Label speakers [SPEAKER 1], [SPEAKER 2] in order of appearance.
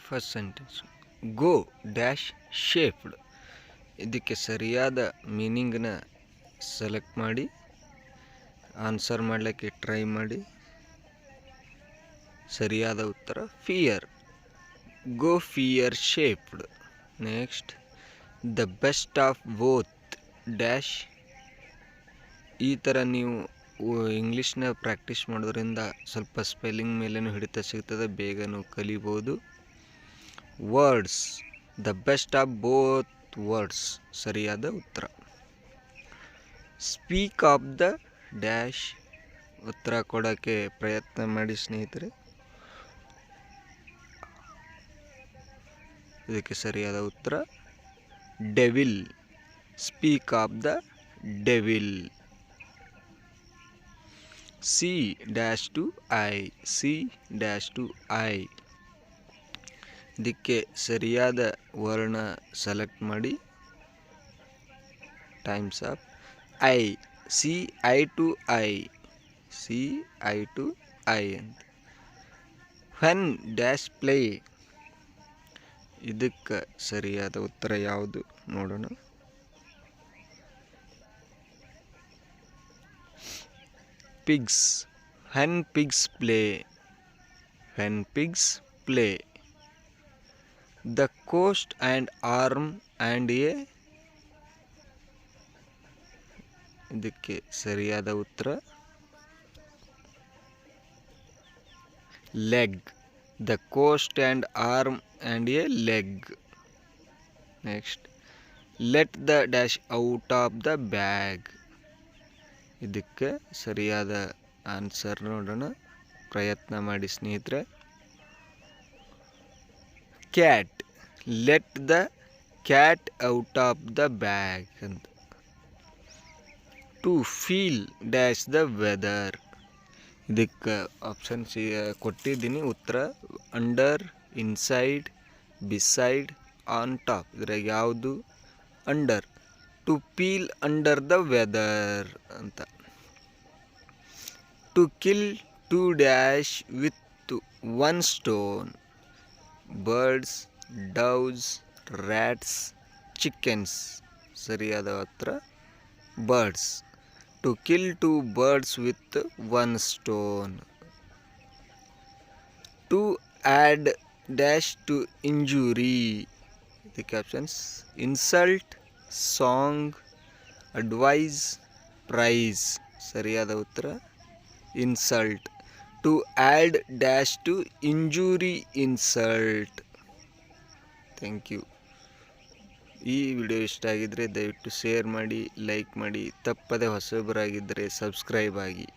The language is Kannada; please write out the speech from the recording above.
[SPEAKER 1] ಫಸ್ಟ್ ಸೆಂಟೆನ್ಸ್ ಗೋ ಡ್ಯಾಶ್ ಶೇಪ್ಡ್. ಇದಕ್ಕೆ ಸರಿಯಾದ ಮೀನಿಂಗ್ನ ಸೆಲೆಕ್ಟ್ ಮಾಡಿ ಆನ್ಸರ್ ಮಾಡಲಿಕ್ಕೆ ಟ್ರೈ ಮಾಡಿ. ಸರಿಯಾದ ಉತ್ತರ fear. Go fear shaped. Next the best of both dash. ಈ ಥರ ನೀವು ಇಂಗ್ಲೀಷ್ನ ಪ್ರಾಕ್ಟೀಸ್ ಮಾಡೋದ್ರಿಂದ ಸ್ವಲ್ಪ ಸ್ಪೆಲ್ಲಿಂಗ್ ಮೇಲೇನು ಹಿಡಿತ ಸಿಗ್ತದೆ, ಬೇಗನೂ ಕಲಿಬೋದು. Words the best of both words ಸರಿಯಾದ ಉತ್ತರ. Speak of the dash. ಉತ್ತರ ಕೊಡೋಕ್ಕೆ ಪ್ರಯತ್ನ ಮಾಡಿ ಸ್ನೇಹಿತರೆ. ಇದಕ್ಕೆ ಸರಿಯಾದ ಉತ್ತರ devil. Speak of the devil. See dash to eye. See dash to eye. ಇದಕ್ಕೆ ಸರಿಯಾದ ವರ್ಣ ಸೆಲೆಕ್ಟ್ ಮಾಡಿ. Times up. Eye. See eye to eye. See eye to eye ಅಂತ. When dash play. ಇದಕ್ಕೆ ಸರಿಯಾದ ಉತ್ತರ ಯಾವುದು ನೋಡೋಣ. Pigs. When pigs play. When pigs play. The cost and arm and a. ಇದಕ್ಕೆ ಸರಿಯಾದ ಉತ್ತರ leg. The cost and arm and a leg. Next let the dash out of the bag. ಇದಕ್ಕೆ ಸರಿಯಾದ ಆನ್ಸರ್ ನೋಡೋಣ, ಪ್ರಯತ್ನ ಮಾಡಿ ಸ್ನೇಹಿತರೆ. Cat. Let the cat out of the bag ಅಂತ. To feel dash the weather. ಇದಕ್ಕೆ ಆಪ್ಷನ್ಸ್ ಕೊಟ್ಟಿದ್ದೀನಿ ಉತ್ತರ. Under, inside, beside, on top. ಇದ್ರಾಗ ಯಾವುದು under. To feel under the weather ಅಂತ. To kill two dash with one stone. Birds, doves, rats, chickens. ಸರಿಯಾದ ಉತ್ತರ birds. To kill two birds with one stone. To add dash to injury. ಇದಕ್ಕೆ options insult, song, advice, price. ಸರಿಯಾದ ಉತ್ತರ insult. To add dash to injury, insult. Thank you. ಈ ವಿಡಿಯೋ ಇಷ್ಟ ಆಗಿದ್ದರೆ ದಯವಿಟ್ಟು ಶೇರ್ ಮಾಡಿ, ಲೈಕ್ ಮಾಡಿ. ತಪ್ಪದೆ ಹೊಸಬರಾಗಿದ್ದರೆ ಸಬ್ಸ್ಕ್ರೈಬ್ ಆಗಿ.